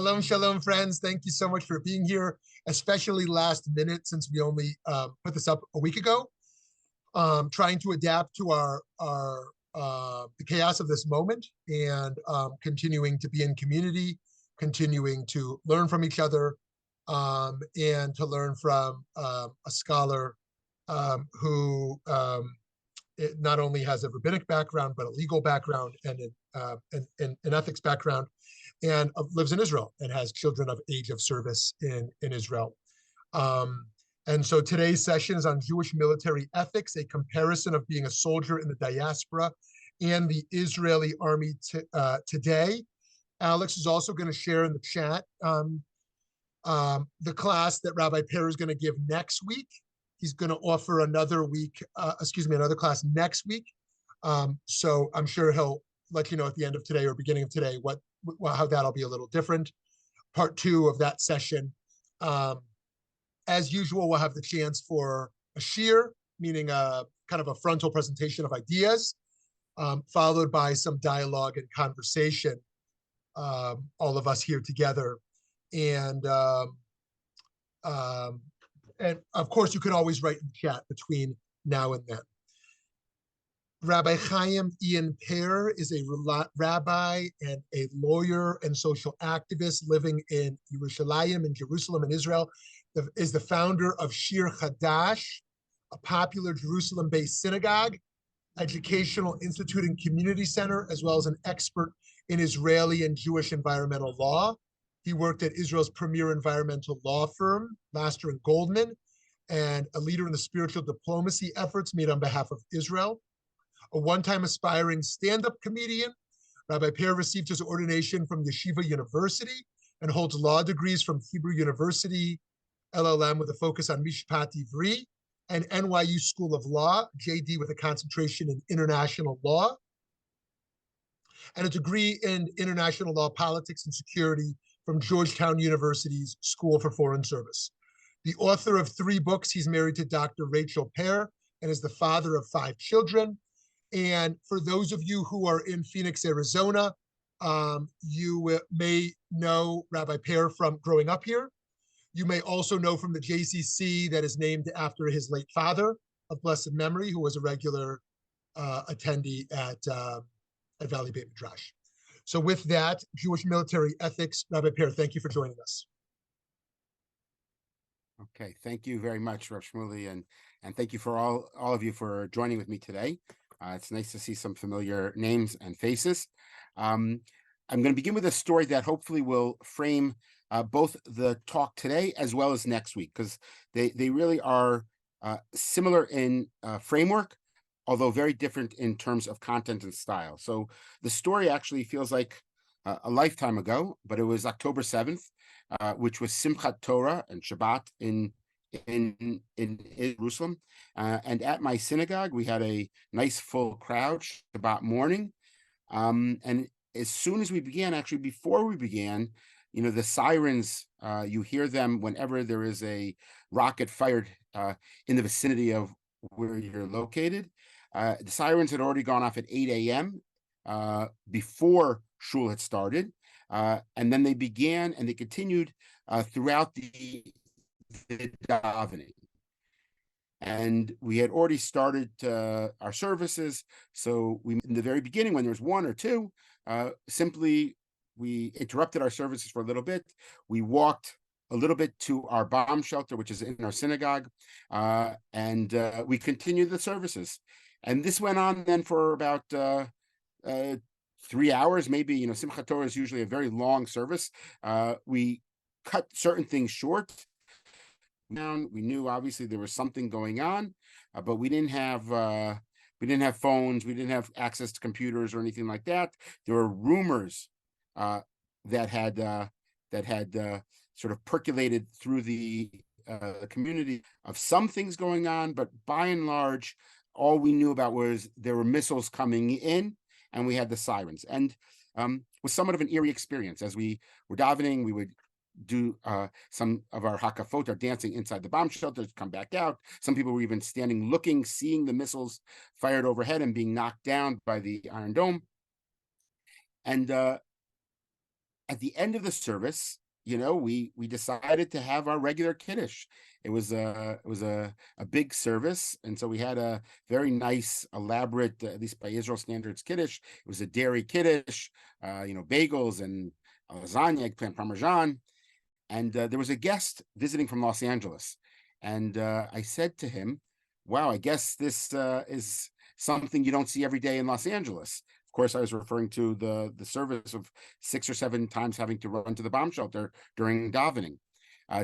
Shalom, shalom, friends. Thank you so much for being here, especially last minute since we only put this up a week ago. Trying to adapt to the chaos of this moment and continuing to be in community, continuing to learn from each other, and to learn from a scholar who not only has a rabbinic background, but a legal background and an ethics background, and lives in Israel and has children of age of service in Israel. And so today's session is on Jewish military ethics, a comparison of being a soldier in the diaspora and the Israeli army today. Alex is also going to share in the chat the class that Rabbi Pear is going to give next week. He's going to offer another class next week. So I'm sure he'll let you know at the end of today or beginning of today how that'll be a little different. Part 2 of that session. As usual, we'll have the chance for a shir, meaning a kind of a frontal presentation of ideas, followed by some dialogue and conversation, all of us here together. And of course, you can always write in the chat between now and then. Rabbi Chaim Ian Pear is a rabbi and a lawyer and social activist living in Yerushalayim in Jerusalem in Israel. Is the founder of Shir Hadash, a popular Jerusalem-based synagogue, educational institute and community center, as well as an expert in Israeli and Jewish environmental law. He worked at Israel's premier environmental law firm, Master & Goldman, and a leader in the spiritual diplomacy efforts made on behalf of Israel. A one-time aspiring stand-up comedian, Rabbi Pear received his ordination from Yeshiva University and holds law degrees from Hebrew University, LLM with a focus on Mishpat Ivri, and NYU School of Law, JD with a concentration in international law, and a degree in international law, politics, and security from Georgetown University's School for Foreign Service. The author of 3 books, he's married to Dr. Rachel Pear and is the father of 5 children. And for those of you who are in Phoenix, Arizona, you may know Rabbi Pear from growing up here. You may also know from the JCC that is named after his late father of blessed memory, who was a regular attendee at Valley Beit Midrash. So with that, Jewish military ethics, Rabbi Pear, thank you for joining us. Okay, thank you very much, Rav Shmuley, and thank you for all of you for joining with me today. It's nice to see some familiar names and faces. I'm going to begin with a story that hopefully will frame both the talk today as well as next week, because they really are similar in framework, although very different in terms of content and style. So the story actually feels like a lifetime ago, but it was October 7th, which was Simchat Torah and Shabbat in Jerusalem. And at my synagogue, we had a nice full crowd Shabbat morning. And as soon as we began, actually before we began, the sirens, you hear them whenever there is a rocket fired in the vicinity of where you're located. The sirens had already gone off at 8 a.m. Before shul had started. And then they began and they continued throughout the davening. And we had already started our services. So in the very beginning, when there was 1 or 2, simply we interrupted our services for a little bit. We walked a little bit to our bomb shelter, which is in our synagogue, and we continued the services. And this went on then for about 3 hours, maybe. Simchat Torah is usually a very long service. We cut certain things short. We knew obviously there was something going on, but we didn't have phones, we didn't have access to computers or anything like that. There were rumors that had sort of percolated through the community of some things going on, but by and large, all we knew about was there were missiles coming in, and we had the sirens. And it was somewhat of an eerie experience. As we were davening, we would do some of our hakafot, our dancing inside the bomb shelters, come back out. Some people were even standing looking, seeing the missiles fired overhead and being knocked down by the Iron Dome. And at the end of the service, we decided to have our regular kiddush. It was a big service, and so we had a very nice, elaborate, at least by Israel standards, kiddush. It was a dairy kiddush, bagels and lasagna, eggplant parmesan, and there was a guest visiting from Los Angeles, and I said to him, "Wow, I guess this is something you don't see every day in Los Angeles." Of course, I was referring to the service of 6 or 7 times having to run to the bomb shelter during davening.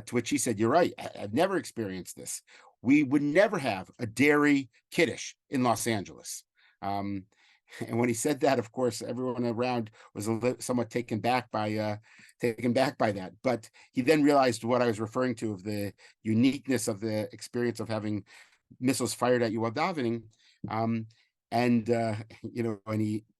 To which he said, "You're right. I've never experienced this. We would never have a dairy kiddush in Los Angeles." And when he said that, of course, everyone around was somewhat taken back by that. But he then realized what I was referring to, of the uniqueness of the experience of having missiles fired at you while davening. And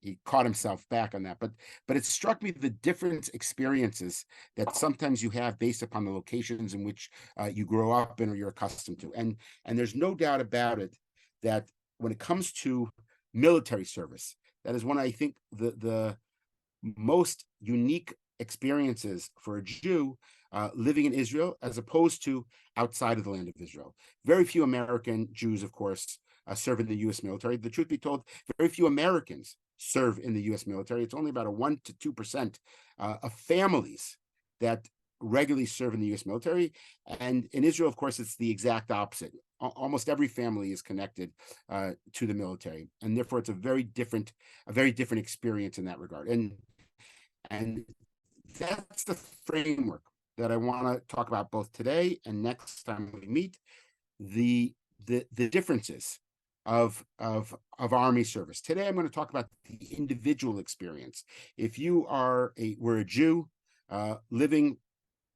he caught himself back on that. But it struck me the different experiences that sometimes you have based upon the locations in which you grow up in or you're accustomed to. And there's no doubt about it that when it comes to military service, that is one, I think, the most unique experiences for a Jew living in Israel as opposed to outside of the land of Israel. Very few American Jews, of course, serve in the U.S. military. The truth be told, very few Americans serve in the U.S. military. It's only about a 1 to 2% of families that regularly serve in the U.S. military. And in Israel, of course, it's the exact opposite. Almost every family is connected to the military, and therefore it's a very different experience in that regard. And that's the framework that I want to talk about both today and next time we meet. The differences of army service. Today, I'm going to talk about the individual experience. If you were a Jew living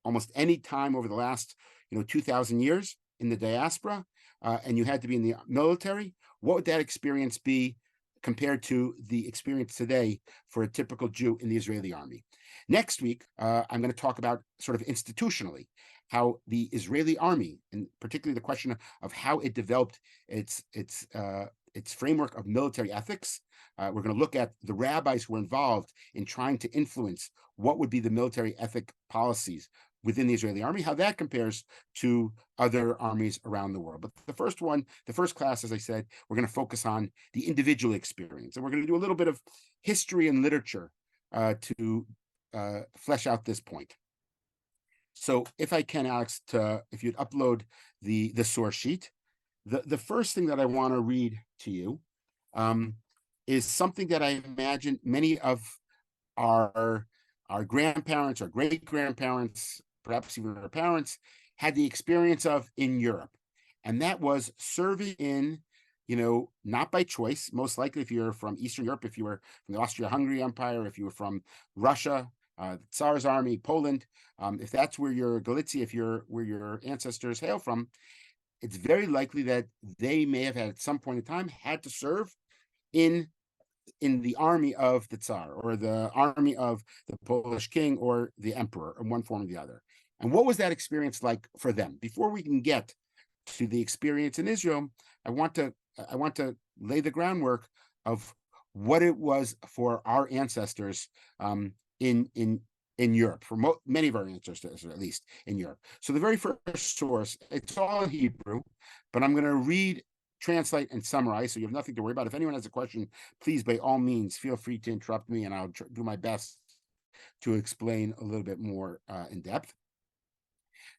almost any time over the last 2,000 years in the diaspora, and you had to be in the military, what would that experience be compared to the experience today for a typical Jew in the Israeli army? Next week, I'm going to talk about sort of institutionally how the Israeli army, and particularly the question of how it developed its framework of military ethics. We're going to look at the rabbis who were involved in trying to influence what would be the military ethic policies within the Israeli army, how that compares to other armies around the world. But the first class, as I said, we're going to focus on the individual experience. And we're going to do a little bit of history and literature to flesh out this point. So if I can, Alex, if you'd upload the source sheet, the first thing that I want to read to you is something that I imagine many of our grandparents or great-grandparents, perhaps even our parents, had the experience of in Europe. And that was serving in, not by choice, most likely if you're from Eastern Europe, if you were from the Austria-Hungary Empire, if you were from Russia, the Tsar's army, Poland, if that's where where your ancestors hail from, it's very likely that they may have at some point in time had to serve in the army of the Tsar or the army of the Polish king or the emperor in one form or the other. And what was that experience like for them? Before we can get to the experience in Israel, I want to lay the groundwork of what it was for our ancestors in Europe, for many of our ancestors, at least in Europe. So the very first source, it's all in Hebrew, but I'm going to translate and summarize, so you have nothing to worry about. If anyone has a question, please, by all means, feel free to interrupt me, and I'll do my best to explain a little bit more in depth.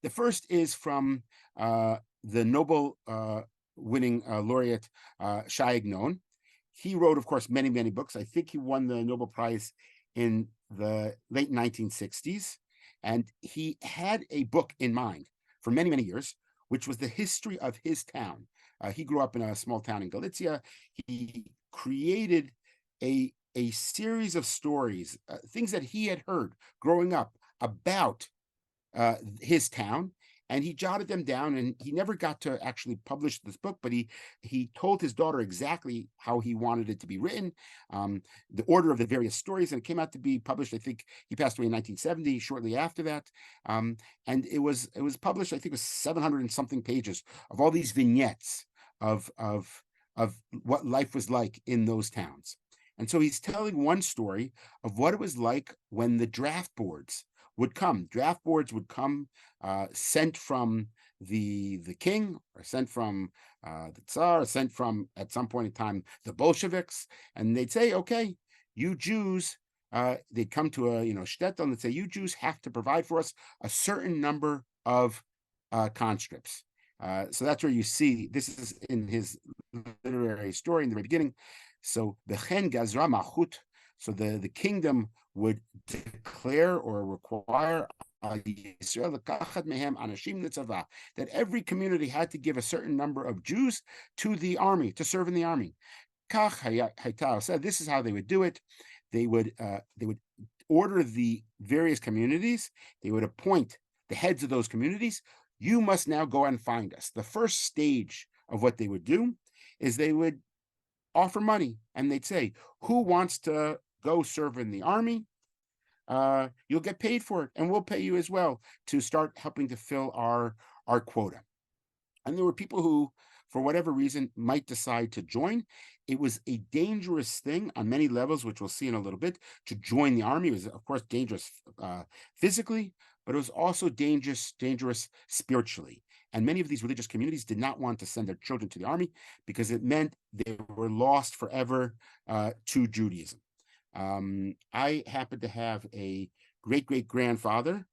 The first is from the Nobel winning laureate Shai Agnon. He wrote, of course, many, many books. I think he won the Nobel Prize in the late 1960s. And he had a book in mind for many, many years, which was the history of his town. He grew up in a small town in Galicia. He created a series of stories, things that he had heard growing up about his town, and he jotted them down, and he never got to actually publish this book, but he told his daughter exactly how he wanted it to be written, the order of the various stories, and it came out to be published. I think he passed away in 1970, shortly after that, and it was published, I think it was 700 and something pages of all these vignettes of what life was like in those towns. And so he's telling one story of what it was like when the draft boards would come. Draft boards would come sent from the king, or sent from the Tsar, or sent from, at some point in time, the Bolsheviks, and they'd say, okay, you Jews, they'd come to a shtetl and they'd say, you Jews have to provide for us a certain number of conscripts. So that's where you see, this is in his literary story in the very beginning. So the chen gazra machut, so the kingdom would declare or require that every community had to give a certain number of Jews to the army, to serve in the army. So this is how they would do it. They would order the various communities. They would appoint the heads of those communities. You must now go and find us. The first stage of what they would do is they would offer money, and they'd say, who wants to go serve in the army? You'll get paid for it, and we'll pay you as well to start helping to fill our quota. And there were people who, for whatever reason, might decide to join. It was a dangerous thing on many levels, which we'll see in a little bit. To join the army was, of course, dangerous physically, but it was also dangerous spiritually. And many of these religious communities did not want to send their children to the army because it meant they were lost forever to Judaism. I happen to have a great-great-grandfather,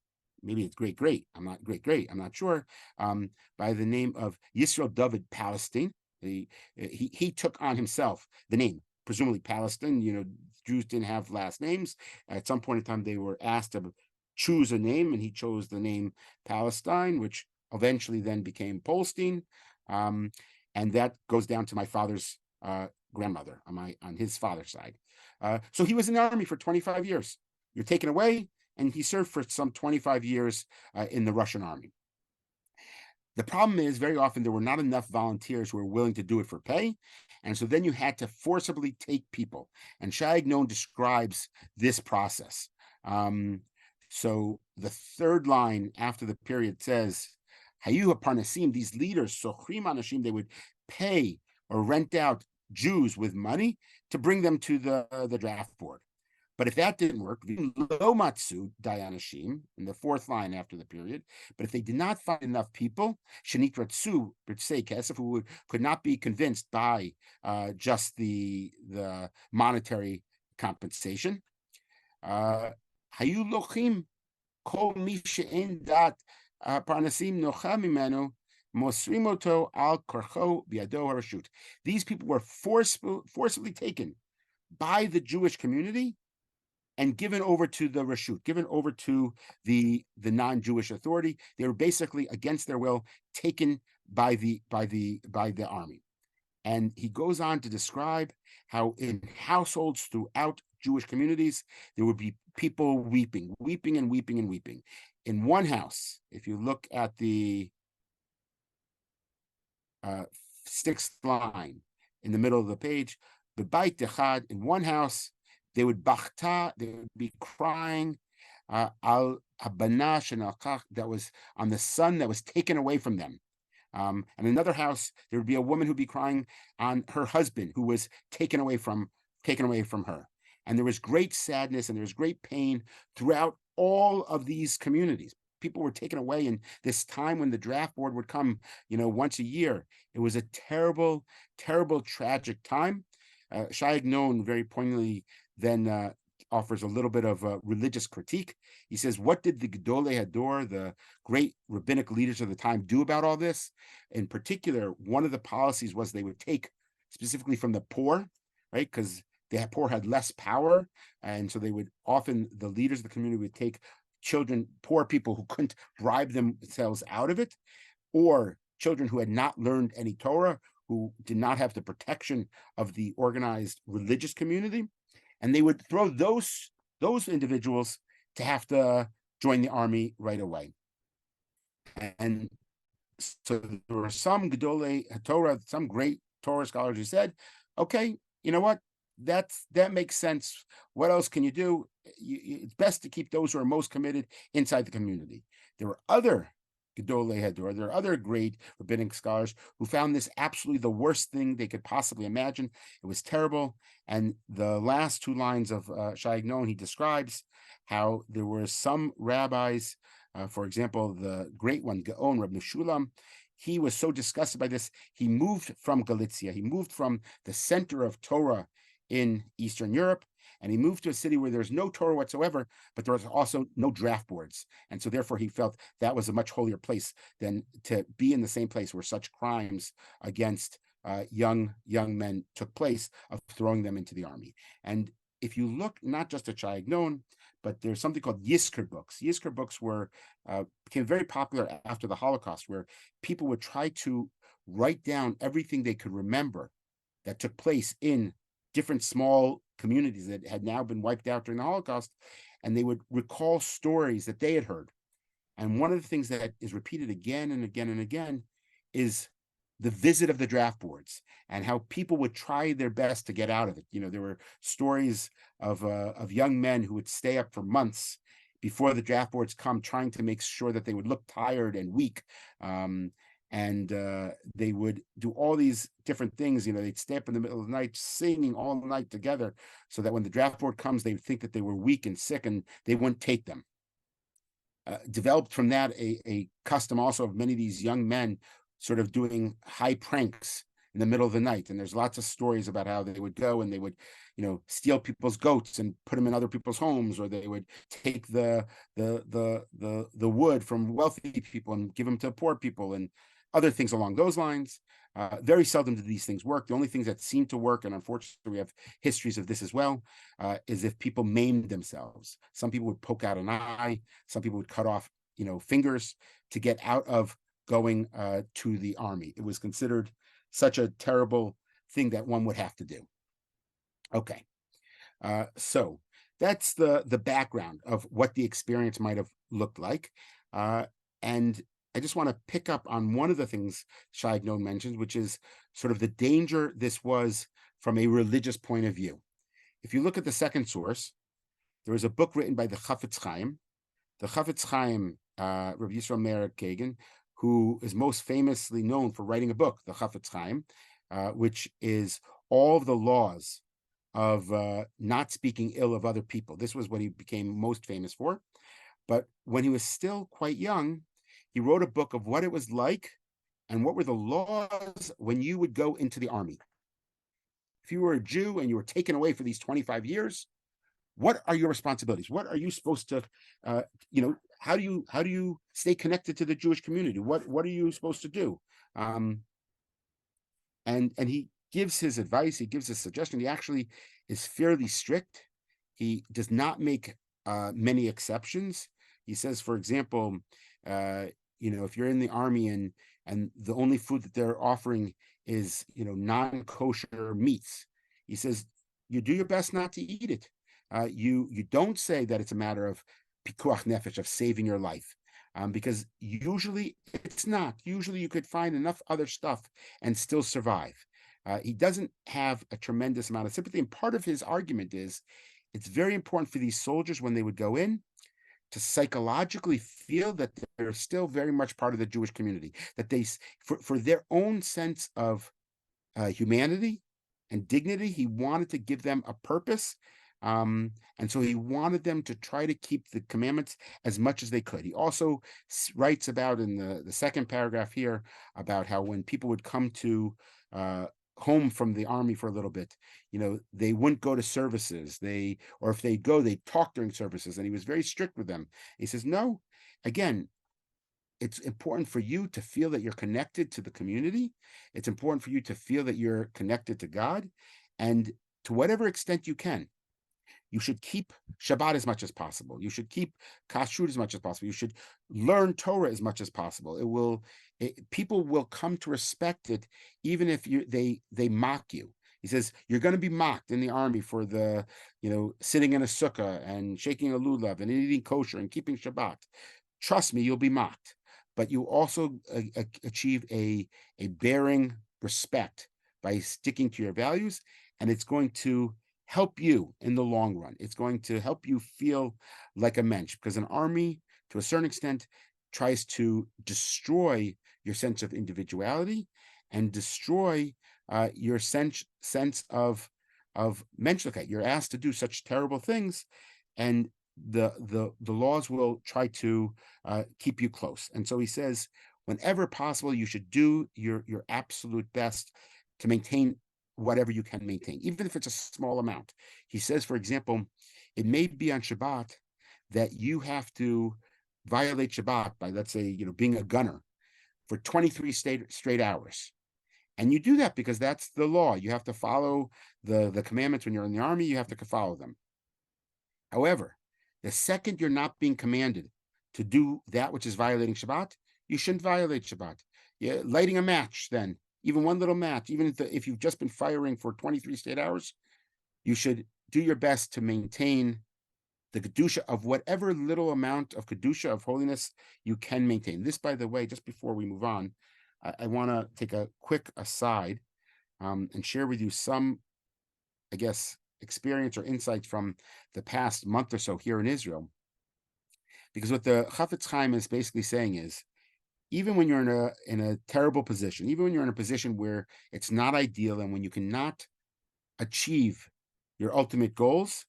maybe it's great-great, I'm not sure, by the name of Yisrael David Palestine. He took on himself the name, presumably Palestine. Jews didn't have last names. At some point in time, they were asked to choose a name, and he chose the name Palestine, which eventually then became Polstein. And that goes down to my father's grandmother on his father's side. So he was in the army for 25 years. You're taken away, and he served for some 25 years in the Russian army. The problem is, very often there were not enough volunteers who were willing to do it for pay, and so then you had to forcibly take people. And Shai Agnon describes this process. So the third line after the period says, Hayu Parnasim, these leaders, Sochrim Anashim, they would pay or rent out Jews with money to bring them to the draft board. But if that didn't work, Lo Matsu Dayanashim, in the fourth line after the period, but if they did not find enough people, Shanitratsu B'tsei Kesef, who could not be convinced by just the monetary compensation, Hayu Lochim Kol Mi She'en Dat Parnasim Nocha Mimenu Mosrimoto Al Korcho Biado Harashut. These people were forcibly taken by the Jewish community and given over to the Rashut, given over to the non-Jewish authority. They were basically, against their will, taken by the army. And he goes on to describe how in households throughout Jewish communities, there would be people weeping. In one house, if you look at the sixth line in the middle of the page, B'bayit Echad, in one house, they would be crying al habana shenalkach, that was on the son that was taken away from them. And another house, there would be a woman who'd be crying on her husband who was taken away from her. And there was great sadness and there was great pain throughout all of these communities. People were taken away in this time when the draft board would come, once a year. It was a terrible, terrible, tragic time. Shai Agnon very poignantly then offers a little bit of religious critique. He says, what did the Gedolei Hador, the great rabbinic leaders of the time, do about all this? In particular, one of the policies was they would take specifically from the poor, right? Because the poor had less power. And so they would often, the leaders of the community would take children, poor people who couldn't bribe themselves out of it, or children who had not learned any Torah, who did not have the protection of the organized religious community. And they would throw those individuals to have to join the army right away. And so there were some Gedolei Torah, some great Torah scholars who said, okay, you know what? That makes sense. What else can you do? It's best to keep those who are most committed inside the community. There were other Gedolei Hador. There are other great rabbinic scholars who found this absolutely the worst thing they could possibly imagine. It was terrible. And the last two lines of Shai Agnon, he describes how there were some rabbis, for example, the great one, Gaon, Rabbi Meshulam, he was so disgusted by this, he moved from Galicia. He moved from the center of Torah in Eastern Europe, and he moved to a city where there's no Torah whatsoever, but there was also no draft boards. And so therefore he felt that was a much holier place than to be in the same place where such crimes against young men took place, of throwing them into the army. And if you look not just at Shai Agnon, but there's something called Yizkor books. Yizkor books became very popular after the Holocaust, where people would try to write down everything they could remember that took place in different small communities that had now been wiped out during the Holocaust, and they would recall stories that they had heard. And one of the things that is repeated again and again and again is the visit of the draft boards and how people would try their best to get out of it. There were stories of young men who would stay up for months before the draft boards come, trying to make sure that they would look tired and weak. And they would do all these different things. They'd stay up in the middle of the night singing all night together, so that when the draft board comes, they would think that they were weak and sick and they wouldn't take them. Developed from that a custom also of many of these young men sort of doing high pranks in the middle of the night. And there's lots of stories about how they would go and they would, steal people's goats and put them in other people's homes, or they would take the wood from wealthy people and give them to poor people, and other things along those lines. Very seldom do these things work. The only things that seem to work, and unfortunately we have histories of this as well, is if people maimed themselves. Some people would poke out an eye. Some people would cut off, fingers to get out of going to the army. It was considered such a terrible thing that one would have to do. Okay, so that's the background of what the experience might have looked like. And I just want to pick up on one of the things Shai Agnon mentions, which is sort of the danger this was from a religious point of view. If you look at the second source, there was a book written by the Chafetz Chaim. The Chafetz Chaim, Rabbi Yisrael Meir Kagan, who is most famously known for writing a book, the Chafetz Chaim, which is all of the laws of not speaking ill of other people. This was what he became most famous for. But when he was still quite young, he wrote a book of what it was like and what were the laws when you would go into the army. If you were a Jew and you were taken away for these 25 years, what are your responsibilities? What are you supposed to, how do you stay connected to the Jewish community? What are you supposed to do? And he gives his advice. He gives his suggestion. He actually is fairly strict. He does not make many exceptions. He says, for example, if you're in the army and the only food that they're offering is, non-kosher meats, he says, you do your best not to eat it. You don't say that it's a matter of pikuach nefesh, of saving your life, because usually it's not. Usually you could find enough other stuff and still survive. He doesn't have a tremendous amount of sympathy, and part of his argument is it's very important for these soldiers when they would go in to psychologically feel that they're still very much part of the Jewish community, that they, for their own sense of humanity and dignity, he wanted to give them a purpose. And so he wanted them to try to keep the commandments as much as they could. He also writes about in the second paragraph here about how when people would come to home from the army for a little bit, they wouldn't go to services. Or if they go, they talk during services. And he was very strict with them. He says, no, again, it's important for you to feel that you're connected to the community. It's important for you to feel that you're connected to God. And to whatever extent you can, you should keep Shabbat as much as possible. You should keep kashrut as much as possible. You should learn Torah as much as possible. People will come to respect it, even if they mock you. He says, you're going to be mocked in the army for sitting in a sukkah and shaking a lulav and eating kosher and keeping Shabbat. Trust me, you'll be mocked. But you also achieve a bearing respect by sticking to your values, and it's going to help you in the long run. It's going to help you feel like a mensch, because an army, to a certain extent, tries to destroy your sense of individuality and destroy your sense of menschlichkeit. You're asked to do such terrible things, and the laws will try to keep you close. And so he says, whenever possible, you should do your absolute best to maintain whatever you can maintain, even if it's a small amount. He says, for example, it may be on Shabbat that you have to violate Shabbat by, let's say, being a gunner for 23 straight hours. And you do that because that's the law. You have to follow the commandments when you're in the army. You have to follow them. However, the second you're not being commanded to do that which is violating Shabbat, you shouldn't violate Shabbat. Lighting a match, then, even one little match, even if you've just been firing for 23 straight hours, you should do your best to maintain the Kedusha of whatever little amount of Kedusha, of holiness, you can maintain. This, by the way, just before we move on, I want to take a quick aside and share with you some, I guess, experience or insights from the past month or so here in Israel. Because what the Chafetz Chaim is basically saying is, even when you're in a terrible position, even when you're in a position where it's not ideal and when you cannot achieve your ultimate goals,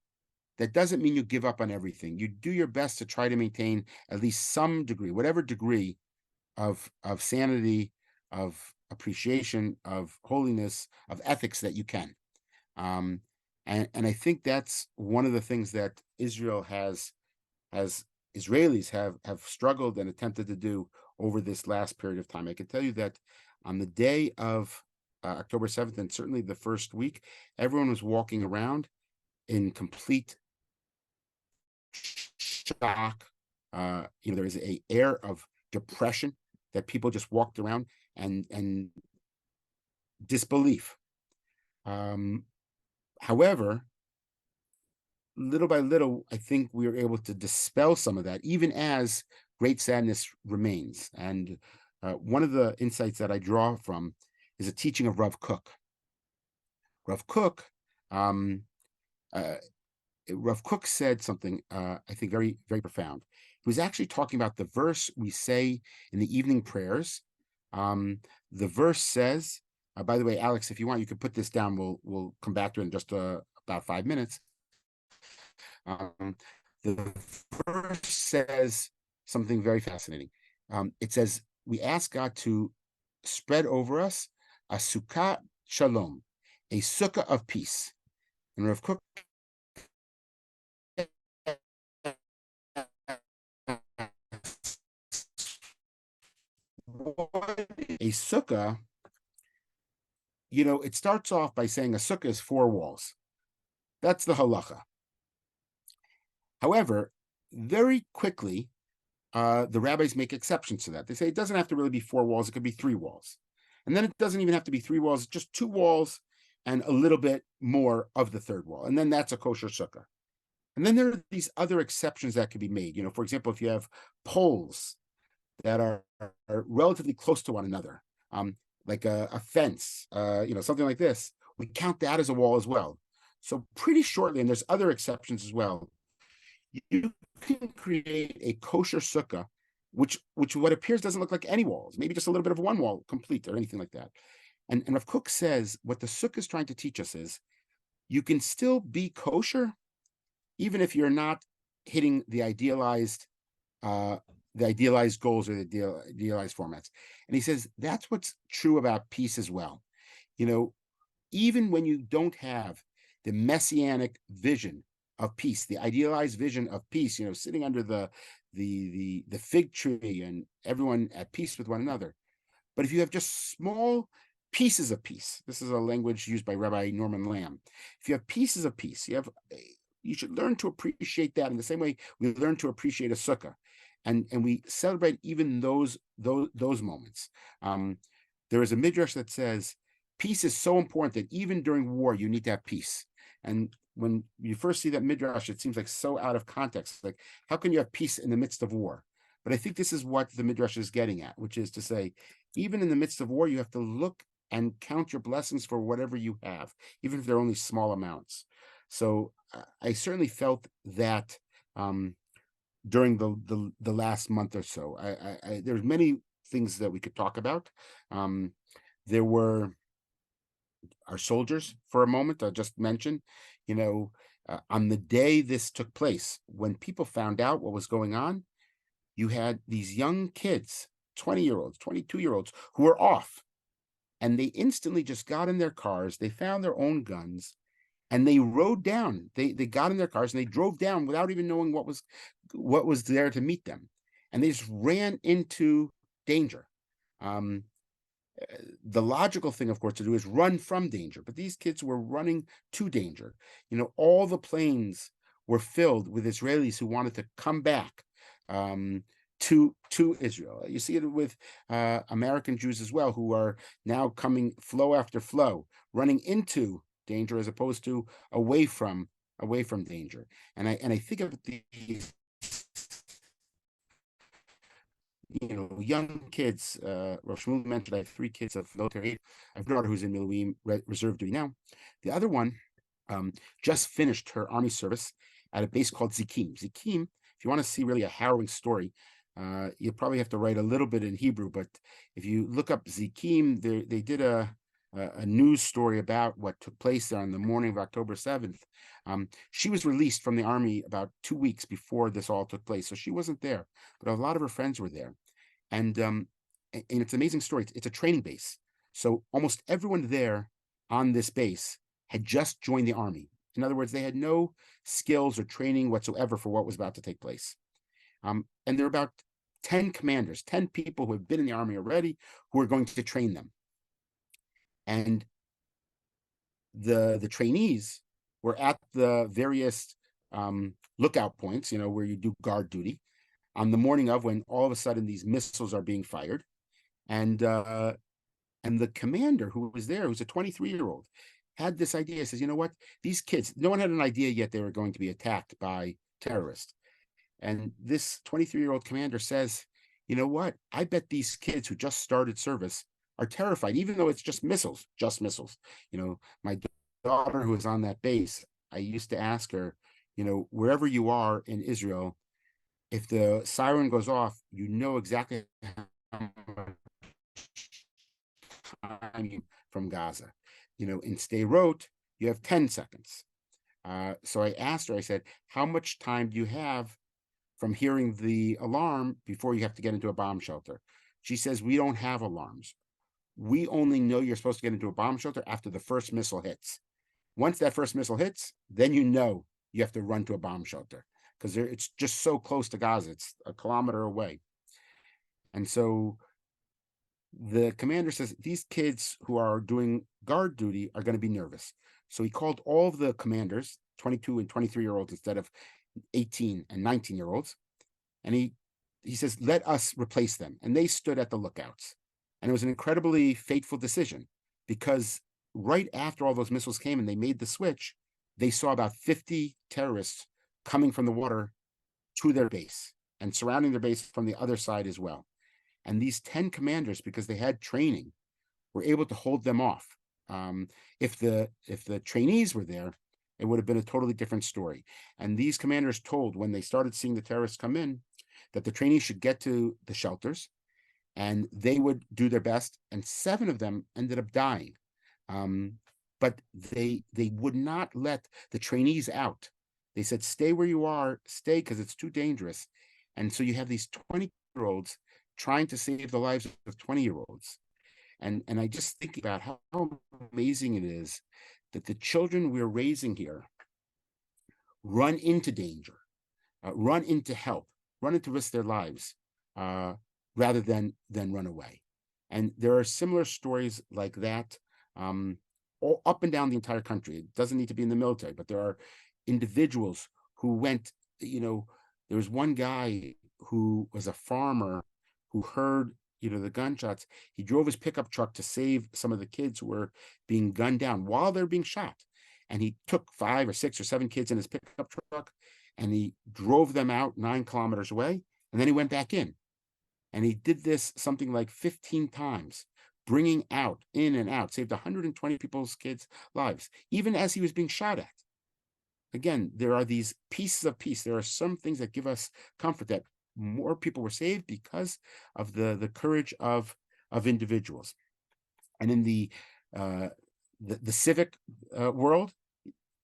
that doesn't mean you give up on everything. You do your best to try to maintain at least some degree, whatever degree of sanity, of appreciation, of holiness, of ethics that you can. And I think that's one of the things that Israelis have struggled and attempted to do over this last period of time. I can tell you that on the day of October 7th, and certainly the first week, everyone was walking around in complete shock. There is an air of depression that people just walked around and disbelief. However, little by little, I think we were able to dispel some of that, even as great sadness remains. And one of the insights that I draw from is a teaching of Rav Kook. Rav Kook said something, I think, very, very profound. He was actually talking about the verse we say in the evening prayers. The verse says, by the way, Alex, if you want, you could put this down. We'll come back to it in just about 5 minutes. The verse says something very fascinating. It says, we ask God to spread over us a sukkah shalom, a sukkah of peace. And Rav Kook a sukkah, it starts off by saying a sukkah is 4 walls. That's the halacha. However, very quickly, the rabbis make exceptions to that. They say it doesn't have to really be 4 walls. It could be 3 walls. And then it doesn't even have to be 3 walls, just 2 walls and a little bit more of the 3rd wall. And then that's a kosher sukkah. And then there are these other exceptions that could be made. For example, if you have poles that are relatively close to one another, like a fence, something like this, we count that as a wall as well. So pretty shortly, and there's other exceptions as well, you can create a kosher sukkah, which what appears doesn't look like any walls, maybe just a little bit of one wall complete or anything like that. And Rav Kook says what the sukkah is trying to teach us is you can still be kosher even if you're not hitting the idealized goals or the idealized formats. And he says that's what's true about peace as well. Even when you don't have the messianic vision of peace, the idealized vision of peace, sitting under the fig tree and everyone at peace with one another. But if you have just small pieces of peace, this is a language used by Rabbi Norman Lamb. If you have pieces of peace, you should learn to appreciate that in the same way we learn to appreciate a sukkah, and we celebrate even those moments. There is a midrash that says peace is so important that even during war you need to have peace. And when you first see that midrash, it seems like so out of context. Like, how can you have peace in the midst of war? But I think this is what the midrash is getting at, which is to say, even in the midst of war, you have to look and count your blessings for whatever you have, even if they're only small amounts. So I certainly felt that during the last month or so. There's many things that we could talk about. There were our soldiers for a moment. I'll just mention, on the day this took place, when people found out what was going on, you had these young kids, 20-year-olds, 22-year-olds, who were off. And they instantly just got in their cars. They found their own guns and they rode down. They got in their cars and they drove down without even knowing what was there to meet them. And they just ran into danger. The logical thing, of course, to do is run from danger. But these kids were running to danger. All the planes were filled with Israelis who wanted to come back to Israel. You see it with American Jews as well, who are now coming flow after flow, running into danger as opposed to away from danger. And I think of these young kids. Rosh Shmuel mentioned I have 3 kids of military age. I have a daughter who's in Miluim reserve duty now. The other one just finished her army service at a base called Zikim. Zikim, if you want to see really a harrowing story, you probably have to write a little bit in Hebrew, but if you look up Zikim, they did a news story about what took place there on the morning of October 7th. She was released from the army about 2 weeks before this all took place, so she wasn't there, but a lot of her friends were there. And it's an amazing story. It's a training base. So almost everyone there on this base had just joined the army. In other words, they had no skills or training whatsoever for what was about to take place. And there are about 10 commanders, 10 people who have been in the army already, who are going to train them. And the trainees were at the various lookout points, where you do guard duty, on the morning of when all of a sudden these missiles are being fired. And the commander who was there, who's a 23-year-old, had this idea. He says, you know what? These kids, no one had an idea yet they were going to be attacked by terrorists. And this 23-year-old commander says, you know what? I bet these kids who just started service are terrified, even though it's just missiles. My daughter who was on that base, I used to ask her, wherever you are in Israel, if the siren goes off, you know exactly how much time from Gaza. In Sderot, you have 10 seconds. So I asked her, I said, how much time do you have from hearing the alarm before you have to get into a bomb shelter? She says, we don't have alarms. We only know you're supposed to get into a bomb shelter after the first missile hits. Once that first missile hits, then you know you have to run to a bomb shelter because it's just so close to Gaza. It's a kilometer away. And so the commander says these kids who are doing guard duty are going to be nervous. So he called all of the commanders, 22 and 23-year-olds instead of 18 and 19-year-olds. And he says, let us replace them. And they stood at the lookouts. And it was an incredibly fateful decision because right after all those missiles came and they made the switch, they saw about 50 terrorists coming from the water to their base and surrounding their base from the other side as well. And these 10 commanders, because they had training, were able to hold them off. If the trainees were there, it would have been a totally different story. And these commanders told, when they started seeing the terrorists come in, that the trainees should get to the shelters and they would do their best. And 7 of them ended up dying. But they would not let the trainees out. They said, stay where you are, stay, because it's too dangerous. And so you have these 20-year-olds trying to save the lives of 20-year-olds. And I just think about how amazing it is that the children we're raising here run into danger, run into help, run into risk their lives, rather than run away. And there are similar stories like that all up and down the entire country. It doesn't need to be in the military, but there are individuals who went, there was one guy who was a farmer who heard, the gunshots. He drove his pickup truck to save some of the kids who were being gunned down while they're being shot. And he took 5 or 6 or 7 kids in his pickup truck and he drove them out 9 kilometers away. And then he went back in. And he did this something like 15 times, bringing out, in and out, saved 120 people's kids' lives, even as he was being shot at. again, there are these pieces of peace. There are some things that give us comfort that more people were saved because of the courage of individuals. And in the civic world,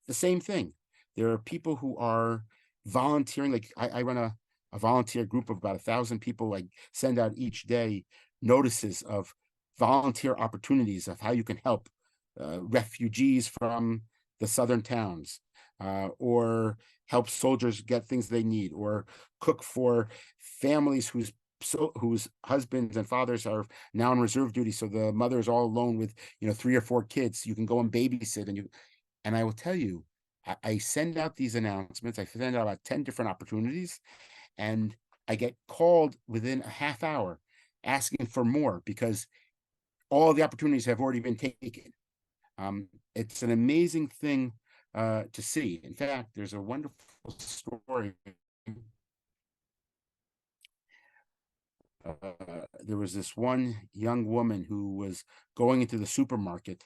the same thing. There are people who are volunteering. Like I run a volunteer group of about 1,000 people. I send out each day notices of volunteer opportunities of how you can help refugees from the southern towns, or help soldiers get things they need, or cook for families whose husbands and fathers are now on reserve duty, so the mother is all alone with 3 or 4 kids. You can go and babysit, and I will tell you, I send out these announcements. I send out about 10 different opportunities, and I get called within a half hour asking for more because all the opportunities have already been taken. It's an amazing thing to see. In fact, there's a wonderful story. There was this one young woman who was going into the supermarket,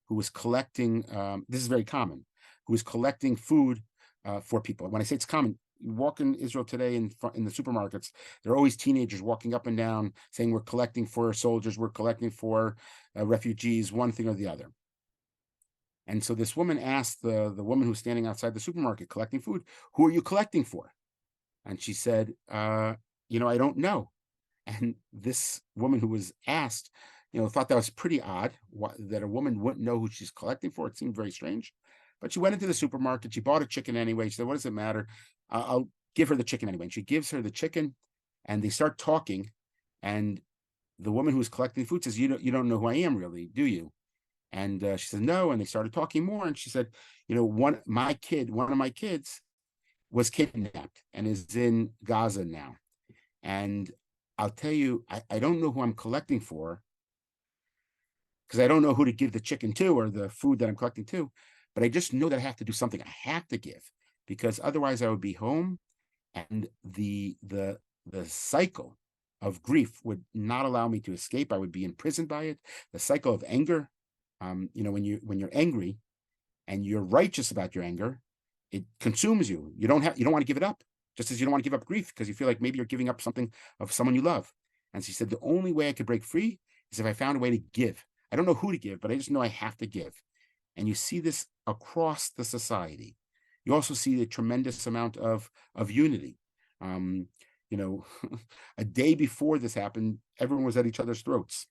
who was collecting, this is very common, who was collecting food for people. When I say it's common, you walk in Israel today in the supermarkets, there are always teenagers walking up and down saying, we're collecting for soldiers, we're collecting for refugees, one thing or the other. And so this woman asked the woman who's standing outside the supermarket collecting food, who are you collecting for? And she said, I don't know. And this woman who was asked, thought that was pretty odd, that a woman wouldn't know who she's collecting for. It seemed very strange. But she went into the supermarket. She bought a chicken anyway. She said, what does it matter? I'll give her the chicken anyway. And she gives her the chicken, and they start talking. And the woman who was collecting food says, you don't know who I am, really, do you? And she said, no. And they started talking more. And she said, one of my kids was kidnapped and is in Gaza now. And I'll tell you, I don't know who I'm collecting for, because I don't know who to give the chicken to or the food that I'm collecting to, but I just know that I have to do something. I have to give, because otherwise I would be home, and the cycle of grief would not allow me to escape. I would be imprisoned by it. The cycle of anger, when you're angry and you're righteous about your anger, it consumes you. You don't want to give it up. Just as you don't want to give up grief because you feel like maybe you're giving up something of someone you love. And she said, the only way I could break free is if I found a way to give. I don't know who to give, but I just know I have to give. And you see this across the society. You also see the tremendous amount of unity. A day before this happened, everyone was at each other's throats.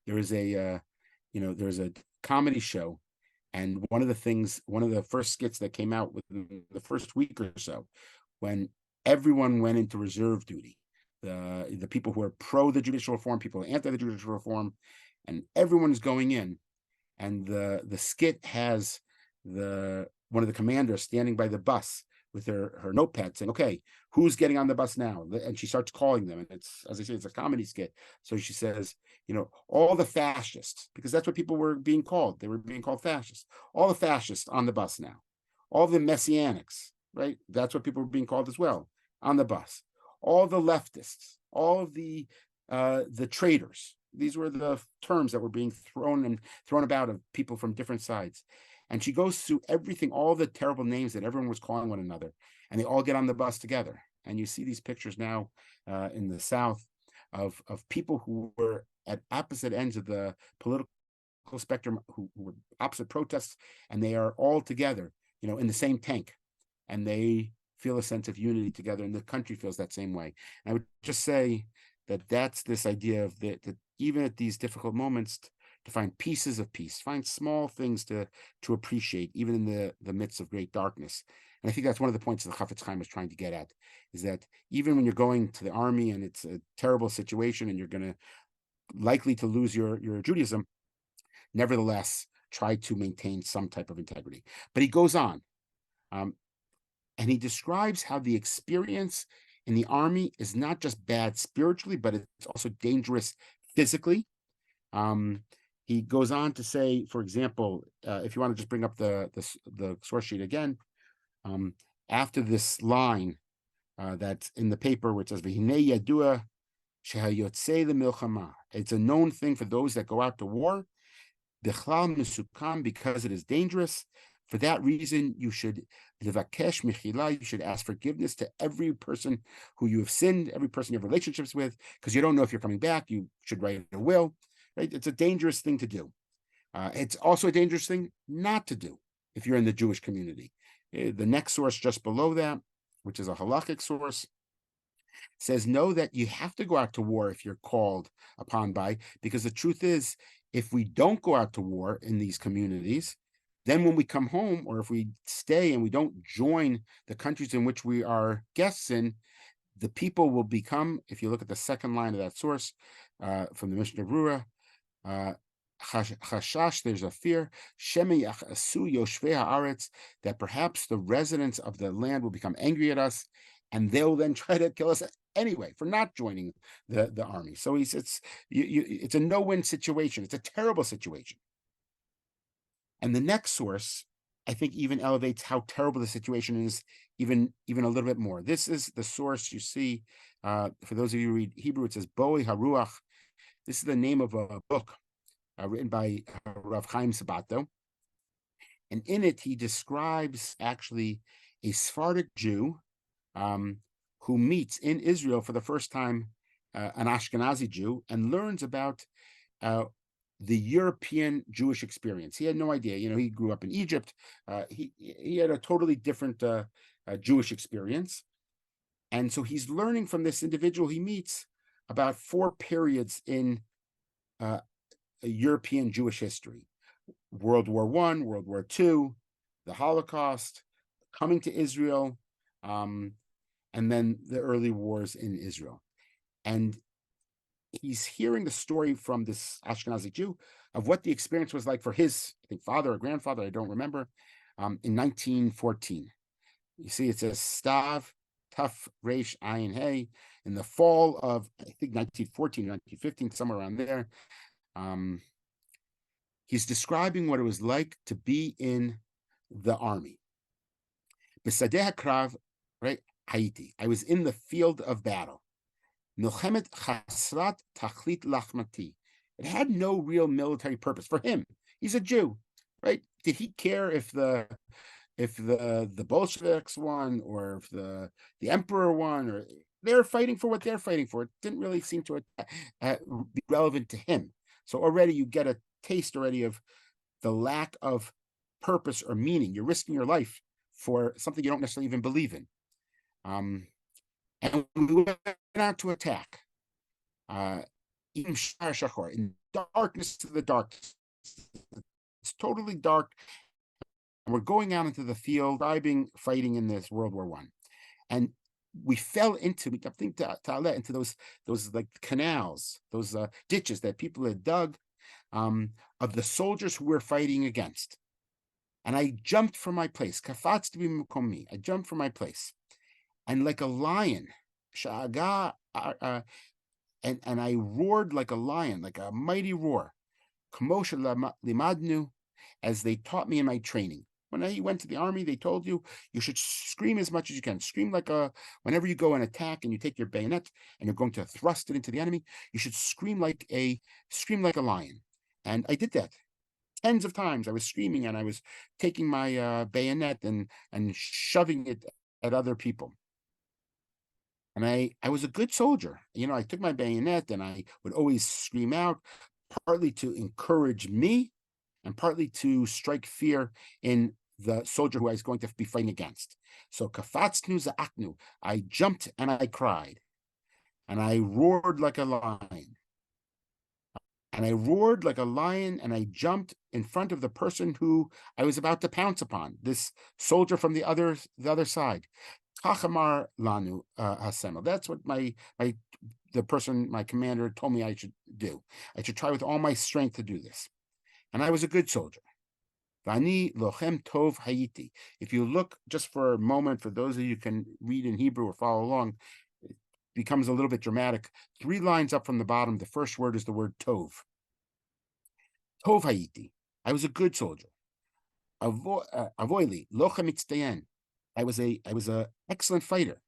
There was a comedy show, and one of the first skits that came out within the first week or so, when everyone went into reserve duty, the people who are pro the judicial reform, people anti the judicial reform, and everyone is going in, and the skit has one of the commanders standing by the bus with her notepad saying, okay, who's getting on the bus now? And she starts calling them, and it's, as I say, it's a comedy skit. So she says, all the fascists, because that's what people were being called. They were being called fascists. All the fascists on the bus now. All the messianics, right? That's what people were being called as well, on the bus. All the leftists, all of the traitors. These were the terms that were being thrown about of people from different sides. And she goes through everything, all the terrible names that everyone was calling one another, and they all get on the bus together. And you see these pictures now in the South of people who were at opposite ends of the political spectrum, who were opposite protests, and they are all together, in the same tank, and they feel a sense of unity together, and the country feels that same way. And I would just say that that's this idea of that even at these difficult moments, to find pieces of peace, find small things to appreciate, even in the midst of great darkness. And I think that's one of the points that the Chafetz Chaim was trying to get at, is that even when you're going to the army and it's a terrible situation and you're going to likely to lose your Judaism, nevertheless, try to maintain some type of integrity. But he goes on, and he describes how the experience in the army is not just bad spiritually, but it's also dangerous physically. He goes on to say, for example, if you want to just bring up the source sheet again, after this line that's in the paper, which says, "V'hinei yadua shehayotzei lemilchama." It's a known thing for those that go out to war, bichlal mesukam, because it is dangerous, For that reason, you should levakesh mechila. You should ask forgiveness to every person who you have sinned, every person you have relationships with, because you don't know if you're coming back. You should write a will. Right? It's a dangerous thing to do. It's also a dangerous thing not to do if you're in the Jewish community. The next source just below that, which is a halakhic source, says no, that you have to go out to war if you're called upon by, because the truth is, if we don't go out to war in these communities, then when we come home, or if we stay and we don't join the countries in which we are guests in, the people will become, if you look at the second line of that source from the Mishnah Brura, Chashash, there's a fear, that perhaps the residents of the land will become angry at us, and they'll then try to kill us anyway for not joining the army. So it's a no-win situation. It's a terrible situation. And the next source, I think, even elevates how terrible the situation is even a little bit more. This is the source you see. For those of you who read Hebrew, it says Boi Haruach. This is the name of a book written by Rabbi Chaim Sabato. And in it, he describes actually a Sephardic Jew who meets in Israel for the first time an Ashkenazi Jew and learns about the European Jewish experience. He had no idea. He grew up in Egypt. He had a totally different Jewish experience. And so he's learning from this individual he meets about 4 periods in European Jewish history: World War I, World War II, the Holocaust, coming to Israel, and then the early wars in Israel. And he's hearing the story from this Ashkenazi Jew of what the experience was like for his, I think, father or grandfather, I don't remember, in 1914. You see, it says Stav, Tuf, Reish, Ayin, Hey, in the fall of, I think, 1914, 1915, somewhere around there. He's describing what it was like to be in the army. B'sadeh HaKrav, right, Haiti. I was in the field of battle. Milchemet chasrat tachlit lachmati. It had no real military purpose for him. He's a Jew, right? Did he care if the Bolsheviks won, or if the emperor won, or they're fighting for what they're fighting for? It didn't really seem to be relevant to him. So already you get a taste already of the lack of purpose or meaning. You're risking your life for something you don't necessarily even believe in. And we went out to attack. In darkness to the darkness. It's totally dark. And we're going out into the field, fighting in this World War I. And we fell into those like canals, those ditches that people had dug of the soldiers who were fighting against. And I jumped from my place. Kafats to be mukomi. I jumped from my place. And like a lion, and I roared like a lion, like a mighty roar. Kamosha limadnu, as they taught me in my training. When I went to the army, they told you should scream as much as you can. Scream whenever you go and attack and you take your bayonet and you're going to thrust it into the enemy, you should scream like a lion. And I did that. Tens of times I was screaming, and I was taking my bayonet and shoving it at other people. And I was a good soldier. I took my bayonet and I would always scream out, partly to encourage me and partly to strike fear in the soldier who I was going to be fighting against. So kafatznu za'aknu, I jumped and I cried, and I roared like a lion. And I roared like a lion, and I jumped in front of the person who I was about to pounce upon, this soldier from the other side. Kachamar lanu hasemel. That's what my commander told me I should do. I should try with all my strength to do this. And I was a good soldier. Vani lochem tov hayiti. If you look just for a moment, for those of you who can read in Hebrew or follow along, it becomes a little bit dramatic. 3 lines up from the bottom, the first word is the word tov. Tov hayiti. I was a good soldier. Avoili lochem itzdayen. I was a excellent fighter.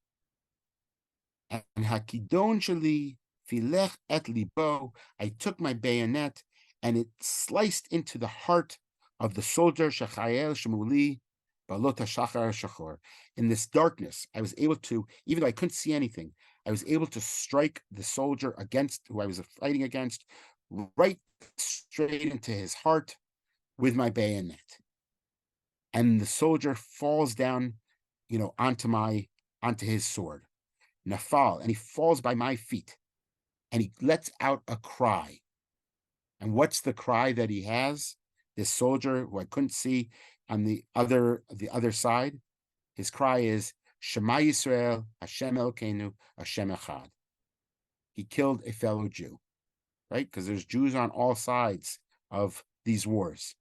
And hakidon sheli filech et libo. I took my bayonet and it sliced into the heart of the soldier Shachayel Shemuli Balot Shachar Shachor. In this darkness, I was able to, even though I couldn't see anything, I was able to strike the soldier against who I was fighting against, right straight into his heart with my bayonet. And the soldier falls down, onto his sword, nafal, and he falls by my feet, and he lets out a cry. And what's the cry that he has? This soldier who I couldn't see on the other side, his cry is Shema Yisrael, Hashem Elokeinu, Hashem Echad. He killed a fellow Jew, right? Because there's Jews on all sides of these wars.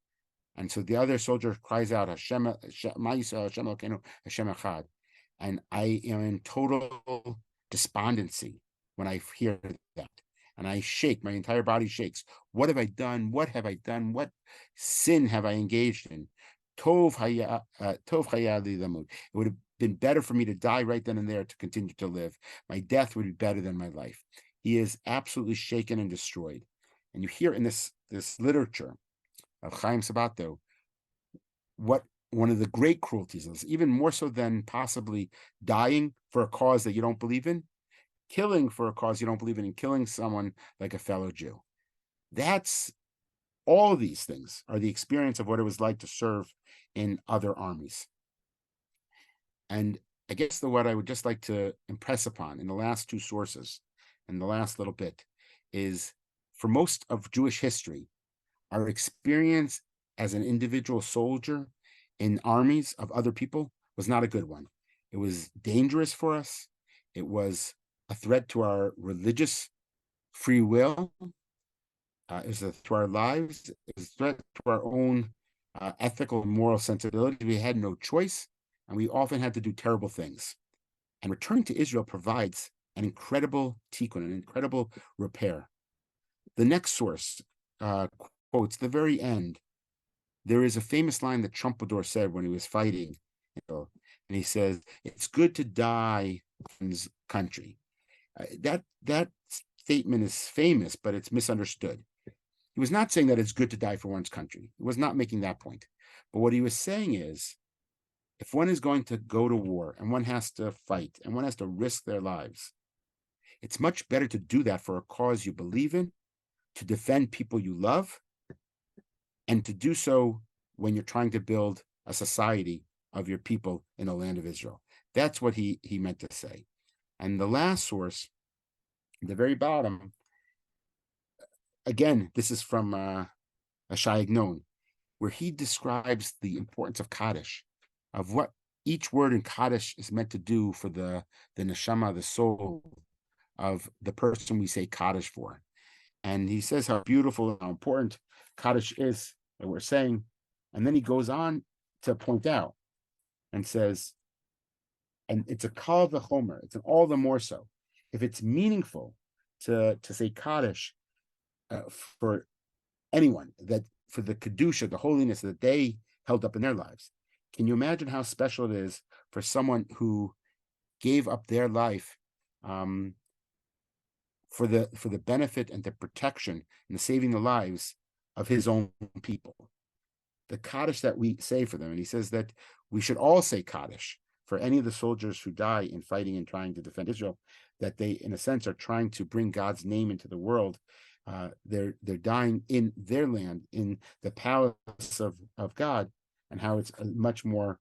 And so the other soldier cries out, Hashem Yisrael, Hashem Elokeinu, Hashem Echad. And I am in total despondency when I hear that. And I shake, my entire body shakes. What have I done? What have I done? What sin have I engaged in? Tov hayali lamut. It would have been better for me to die right then and there to continue to live. My death would be better than my life. He is absolutely shaken and destroyed. And you hear in this literature of Chaim Sabato what one of the great cruelties is, even more so than possibly dying for a cause that you don't believe in, killing for a cause you don't believe in, and killing someone like a fellow Jew. That's all these things are the experience of what it was like to serve in other armies. And I guess what I would just like to impress upon in the last two sources, and the last little bit, is for most of Jewish history, our experience as an individual soldier in armies of other people was not a good one. It was dangerous for us. It was a threat to our religious free will. It was a threat to our lives. It was a threat to our own ethical and moral sensibility. We had no choice, and we often had to do terrible things. And returning to Israel provides an incredible tikkun, an incredible repair. The next source quotes the very end. There is a famous line that Trumpeldor said when he was fighting, and he says, "It's good to die in his country." That statement is famous, but it's misunderstood. He was not saying that it's good to die for one's country. He was not making that point. But what he was saying is, if one is going to go to war and one has to fight and one has to risk their lives, it's much better to do that for a cause you believe in, to defend people you love, and to do so when you're trying to build a society of your people in the land of Israel. That's what he meant to say. And the last source, the very bottom, again, this is from Shai Agnon, where he describes the importance of Kaddish, of what each word in Kaddish is meant to do for the neshama, the soul of the person we say Kaddish for. And he says how beautiful and how important Kaddish is that we're saying. And then he goes on to point out and says, and it's a kal v'chomer, it's an all the more so, if it's meaningful to say Kaddish for anyone, that for the kedusha, the holiness that they held up in their lives. Can you imagine how special it is for someone who gave up their life for the benefit and the protection and the saving the lives of his own people? The Kaddish that we say for them, and he says that we should all say Kaddish for any of the soldiers who die in fighting and trying to defend Israel, that they, in a sense, are trying to bring God's name into the world. They're dying in their land, in the palace of God, and how it's a much more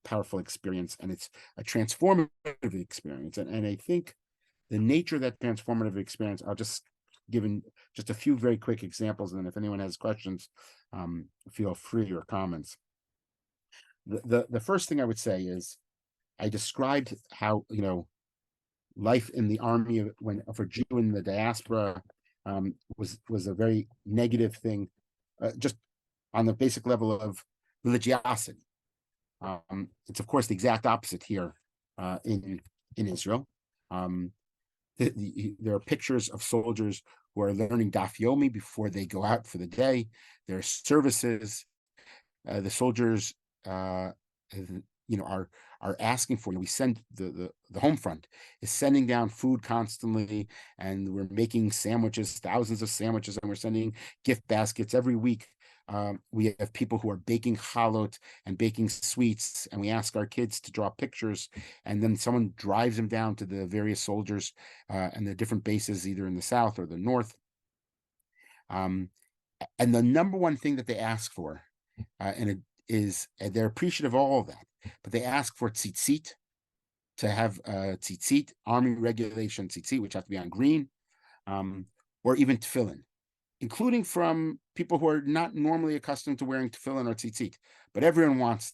powerful experience, and it's a transformative experience. And I think the nature of that transformative experience, I'll just give just a few very quick examples, and then if anyone has questions, feel free, or comments. The first thing I would say is, I described how, life in the army for Jew in the diaspora was a very negative thing, just on the basic level of religiosity. It's of course the exact opposite here in Israel. There are pictures of soldiers who are learning Daf Yomi before they go out for the day. There are services. The soldiers, are asking for. We send the home front is sending down food constantly, and we're making sandwiches, thousands of sandwiches, and we're sending gift baskets every week We have people who are baking halachot and baking sweets, and we ask our kids to draw pictures, and then someone drives them down to the various soldiers and the different bases, either in the south or the north. And the number one thing that they ask for, they're appreciative of all of that, but they ask for tzitzit, to have tzitzit, army regulation tzitzit, which have to be on green, or even tefillin, including from people who are not normally accustomed to wearing tefillin or tzitzit, but everyone wants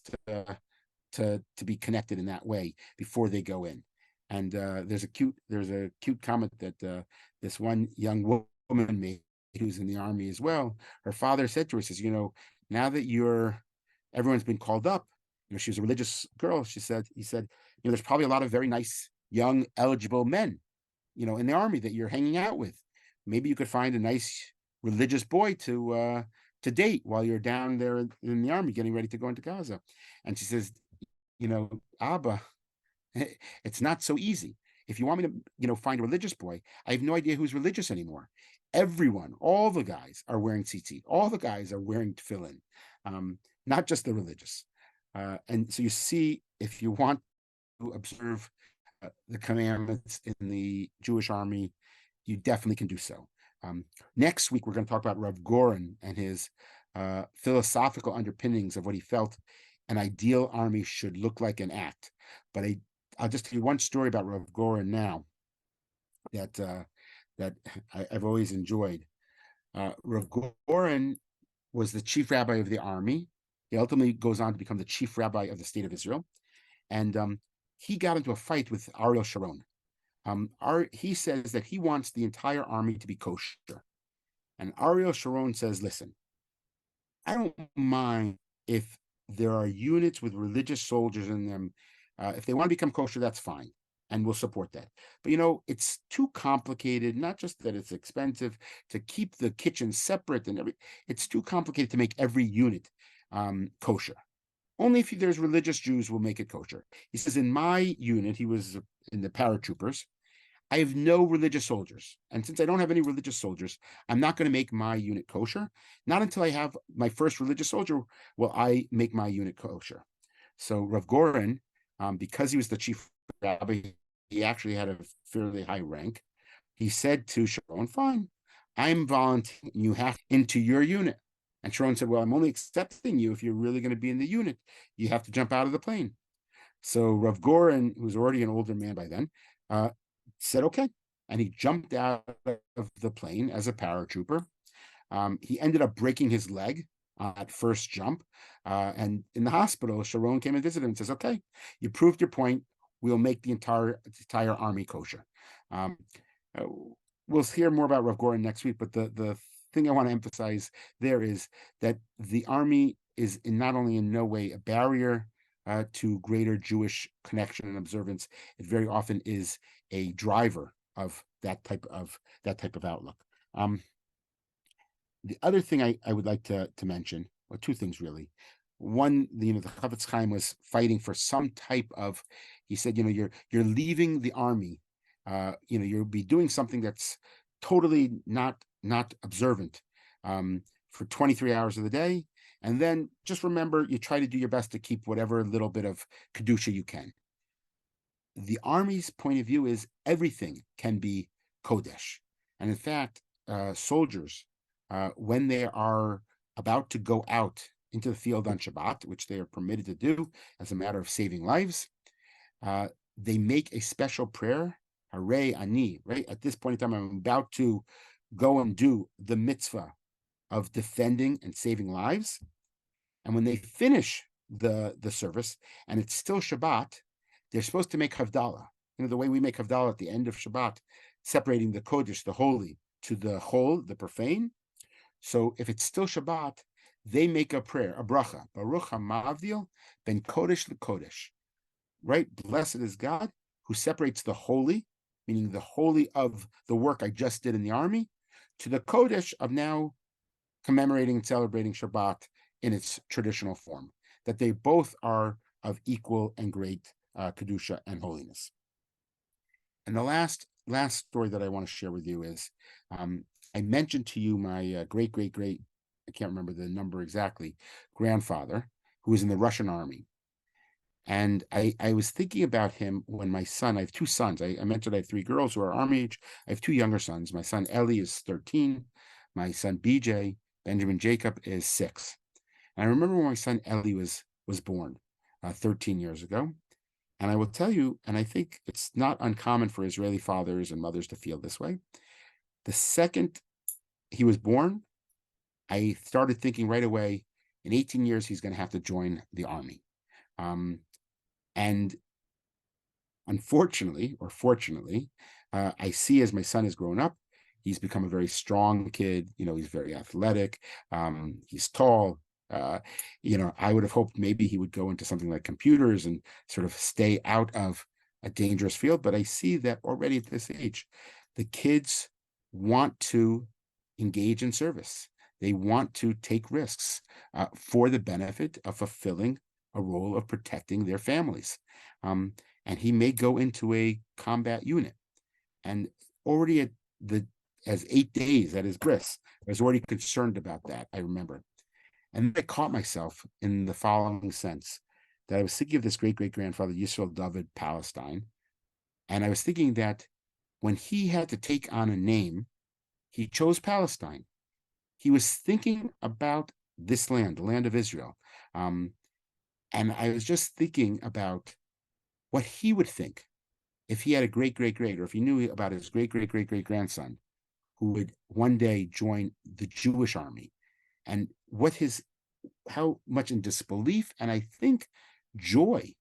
to be connected in that way before they go in. And there's a cute comment that this one young woman made, who's in the army as well. Her father said to her, says, now that everyone's been called up, she was a religious girl. He said, there's probably a lot of very nice, young, eligible men, in the army that you're hanging out with. Maybe you could find a nice religious boy to date while you're down there in the army getting ready to go into Gaza. And she says, Abba, it's not so easy. If you want me to, find a religious boy, I have no idea who's religious anymore. Everyone, all the guys are wearing tzitzit. All the guys are wearing tefillin, not just the religious. And so you see, if you want to observe the commandments in the Jewish army, you definitely can do so. Next week, we're going to talk about Rav Goren and his philosophical underpinnings of what he felt an ideal army should look like and act. But I'll just tell you one story about Rav Goren now that I've always enjoyed. Rav Goren was the chief rabbi of the army. He ultimately goes on to become the chief rabbi of the state of Israel. And he got into a fight with Ariel Sharon. He says that he wants the entire army to be kosher. And Ariel Sharon says, listen, I don't mind if there are units with religious soldiers in them. If they want to become kosher, that's fine. And we'll support that. But, it's too complicated, not just that it's expensive to keep the kitchen separate and everything. It's too complicated to make every unit kosher. Only if there's religious Jews will make it kosher. He says, in my unit, he was in the paratroopers, I have no religious soldiers. And since I don't have any religious soldiers, I'm not going to make my unit kosher. Not until I have my first religious soldier will I make my unit kosher. So Rav Goren, because he was the chief rabbi, he actually had a fairly high rank. He said to Sharon, fine, I'm volunteering you have into your unit. And Sharon said, well, I'm only accepting you if you're really going to be in the unit. You have to jump out of the plane. So Rav Goren, who was already an older man by then, said, okay. And he jumped out of the plane as a paratrooper. He ended up breaking his leg at first jump. And in the hospital, Sharon came and visited him and says, okay, you proved your point. We'll make the entire army kosher. We'll hear more about Rav Goren next week, but the thing I want to emphasize there is that the army is not only in no way a barrier to greater Jewish connection and observance, it very often is a driver of that type of outlook. The other thing I would like to mention, or two things really. One, the Chafetz Chaim was fighting for some type of. He said, you're leaving the army. You'll be doing something that's totally not observant for 23 hours of the day. And then just remember, you try to do your best to keep whatever little bit of Kedusha you can. The army's point of view is everything can be Kodesh. And in fact, soldiers, when they are about to go out into the field on Shabbat, which they are permitted to do as a matter of saving lives, they make a special prayer, Hare Ani, right? At this point in time, I'm about to go and do the mitzvah of defending and saving lives. And when they finish the service and it's still Shabbat, they're supposed to make Havdalah. The way we make Havdalah at the end of Shabbat, separating the Kodesh, the holy, to the whole, the profane. So if it's still Shabbat, they make a prayer, a bracha, Baruch HaMavdil ben Kodesh l'Kodesh, right? Blessed is God who separates the holy, meaning the holy of the work I just did in the army, to the Kodesh of now commemorating and celebrating Shabbat in its traditional form, that they both are of equal and great Kedusha and holiness. And the last story that I want to share with you is, I mentioned to you my great I can't remember the number exactly, grandfather, who was in the Russian army. And I was thinking about him when my son, I have two sons. I mentioned I have three girls who are army age. I have two younger sons. My son Ellie is 13. My son BJ, Benjamin Jacob, is 6. And I remember when my son Ellie was born 13 years ago. And I will tell you, and I think it's not uncommon for Israeli fathers and mothers to feel this way. The second he was born, I started thinking right away, in 18 years, he's going to have to join the army. And unfortunately, or fortunately, I see as my son has grown up, he's become a very strong kid. He's very athletic. He's tall. I would have hoped maybe he would go into something like computers and sort of stay out of a dangerous field. But I see that already at this age, the kids want to engage in service. They want to take risks for the benefit of fulfilling a role of protecting their families. And he may go into a combat unit. And already as 8 days at his bris, I was already concerned about that, I remember. And I caught myself in the following sense, that I was thinking of this great-great-grandfather, Yisrael David Palestine. And I was thinking that when he had to take on a name, he chose Palestine. He was thinking about this land, the land of Israel. And I was just thinking about what he would think if he had a great-great-great, or if he knew about his great-great-great-great-grandson who would one day join the Jewish army, and how much in disbelief, and I think joy,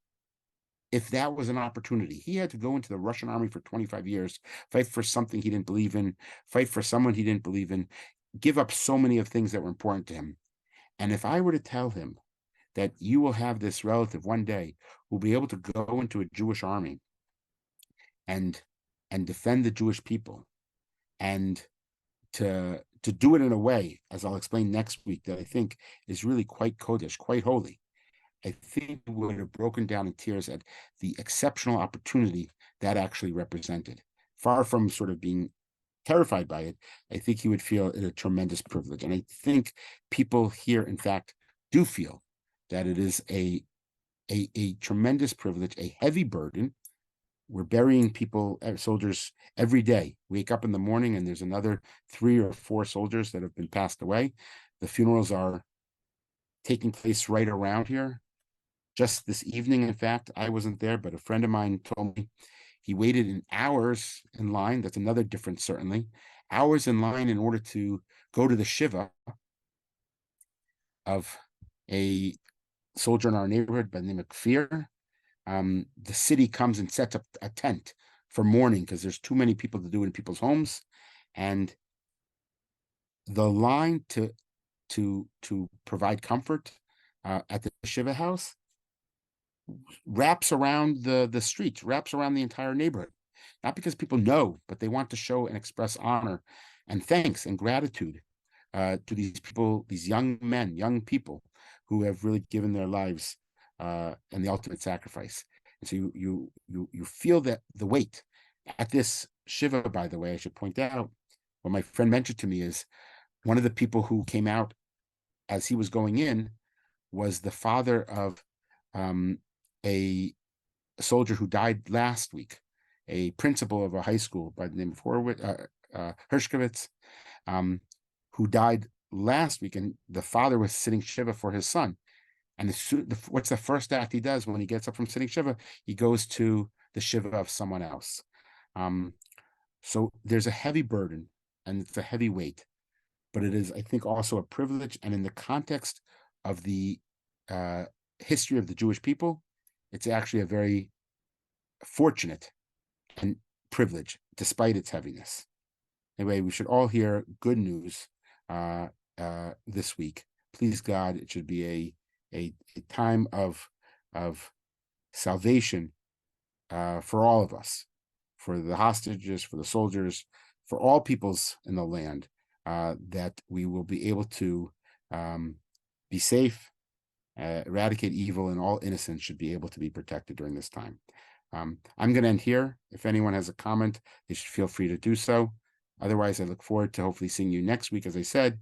if that was an opportunity. He had to go into the Russian army for 25 years, fight for something he didn't believe in, fight for someone he didn't believe in, give up so many of things that were important to him. And if I were to tell him that you will have this relative one day who will be able to go into a Jewish army and defend the Jewish people, and to do it in a way, as I'll explain next week, that I think is really quite kodesh, quite holy, I think he would have broken down in tears at the exceptional opportunity that actually represented. Far from sort of being terrified by it, I think he would feel it a tremendous privilege. And I think people here, in fact, do feel that it is a tremendous privilege, a heavy burden. We're burying people, soldiers, every day. Wake up in the morning and there's another 3 or 4 soldiers that have been passed away. The funerals are taking place right around here. Just this evening, in fact, I wasn't there, but a friend of mine told me he waited in hours in line. That's another difference, certainly. Hours in line in order to go to the Shiva of a soldier in our neighborhood by the name of Pear. The city comes and sets up a tent for mourning because there's too many people to do it in people's homes. And the line to provide comfort at the Shiva house wraps around the streets, wraps around the entire neighborhood. Not because people know, but they want to show and express honor and thanks and gratitude to these people, these young men, young people who have really given their lives and the ultimate sacrifice. And so you feel that the weight at this Shiva, by the way, I should point out, what my friend mentioned to me is one of the people who came out as he was going in was the father of a soldier who died last week, a principal of a high school by the name of Hershkovitz, who died last week, and the father was sitting Shiva for his son. And what's the first act he does when he gets up from sitting Shiva? He goes to the Shiva of someone else. So there's a heavy burden, and it's a heavy weight, but it is, I think, also a privilege. And in the context of the history of the Jewish people, it's actually a very fortunate and privilege, despite its heaviness. Anyway, we should all hear good news this week. Please God, it should be a time of salvation for all of us, for the hostages, for the soldiers, for all peoples in the land, that we will be able to be safe, eradicate evil, and all innocents should be able to be protected during this time. I'm going to end here. If anyone has a comment, they should feel free to do so. Otherwise, I look forward to hopefully seeing you next week, as I said,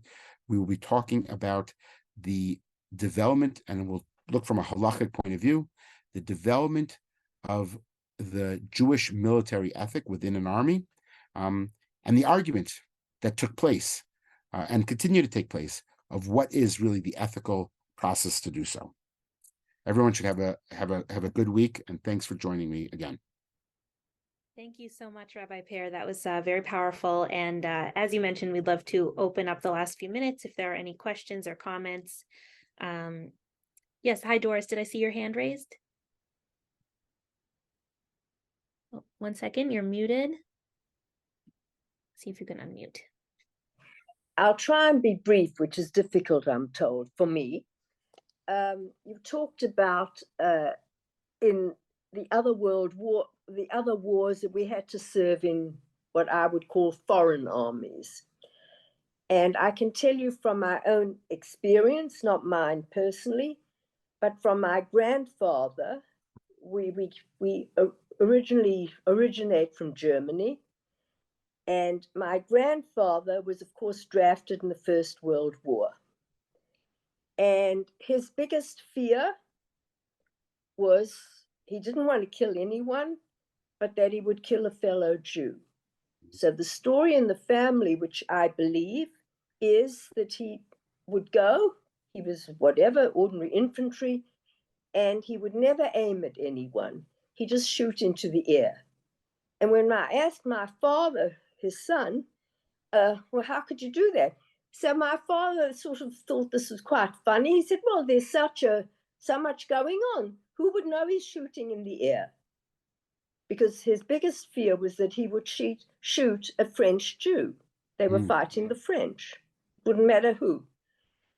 we will be talking about the development, and we'll look from a halachic point of view, the development of the Jewish military ethic within an army, and the arguments that took place and continue to take place of what is really the ethical process to do so. Everyone should have a good week, and thanks for joining me again. Thank you so much, Rabbi Pear. That was very powerful. And as you mentioned, we'd love to open up the last few minutes if there are any questions or comments. Yes, hi, Doris. Did I see your hand raised? Oh, 1 second, you're muted. See if you can unmute. I'll try and be brief, which is difficult, I'm told, for me. You talked about in the other world war, the other wars that we had to serve in what I would call foreign armies. And I can tell you from my own experience, not mine personally, but from my grandfather, we originally originate from Germany. And my grandfather was, of course, drafted in the First World War. And his biggest fear was he didn't want to kill anyone, but that he would kill a fellow Jew. So the story in the family, which I believe, is that he would go, he was whatever, ordinary infantry, and he would never aim at anyone. He'd just shoot into the air. And when I asked my father, his son, well, how could you do that? So my father sort of thought this was quite funny. He said, well, there's so much going on. Who would know he's shooting in the air? Because his biggest fear was that he would shoot a French Jew. They were fighting the French. Wouldn't matter who.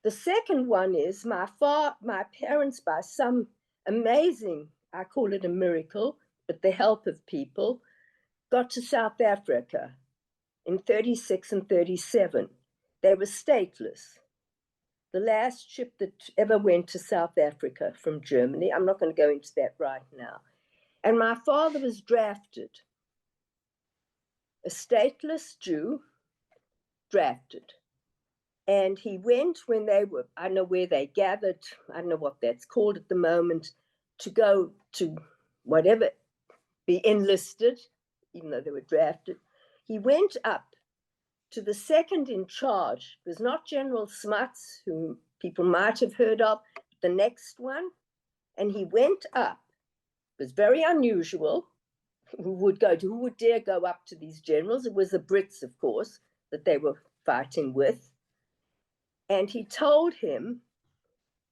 The second one is my parents, by some amazing, I call it a miracle, but the help of people, got to South Africa in 36 and 37. They were stateless. The last ship that ever went to South Africa from Germany, I'm not going to go into that right now. And my father was drafted, a stateless Jew, drafted. And he went when they were, I don't know where they gathered, I don't know what that's called at the moment, to go to whatever, be enlisted, even though they were drafted. He went up to the second in charge. It was not General Smuts, whom people might have heard of, the next one. And he went up. It was very unusual. Who would dare go up to these generals? It was the Brits, of course, that they were fighting with. And he told him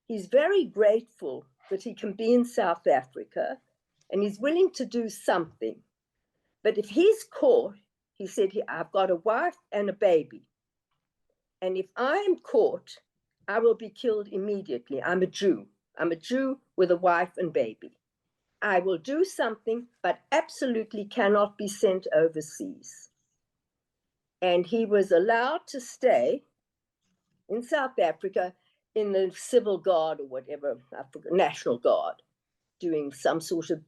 he's very grateful that he can be in South Africa and he's willing to do something. But if he's caught, he said, I've got a wife and a baby. And if I am caught, I will be killed immediately. I'm a Jew. I'm a Jew with a wife and baby. I will do something, but absolutely cannot be sent overseas. And he was allowed to stay in South Africa in the Civil Guard or whatever, I forgot, National Guard, doing some sort of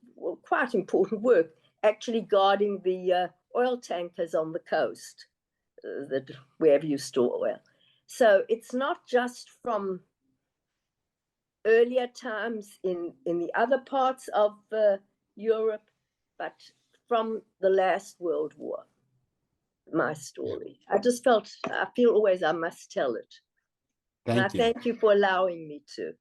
quite important work, actually guarding the oil tankers on the coast, wherever you store oil. So it's not just from earlier times in the other parts of Europe, but from the last World War, my story. I feel always I must tell it. Thank you. Thank you for allowing me to.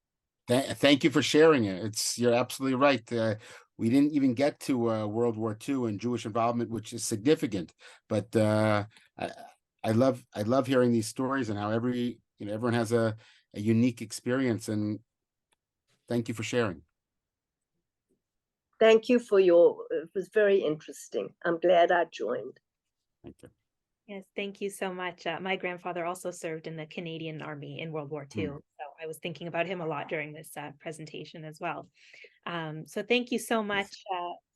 Thank you for sharing it. You're absolutely right. We didn't even get to World War II and Jewish involvement, which is significant. But I love hearing these stories and how everyone has a unique experience. And thank you for sharing. Thank you it was very interesting. I'm glad I joined. Thank you. Yes, thank you so much. My grandfather also served in the Canadian Army in World War II. So I was thinking about him a lot during this presentation as well. So thank you so much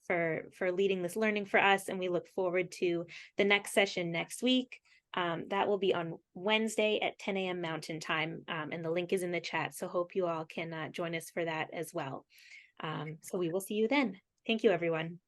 for leading this learning for us. And we look forward to the next session next week. That will be on Wednesday at 10 a.m. Mountain Time. And the link is in the chat. So hope you all can join us for that as well. So we will see you then. Thank you, everyone.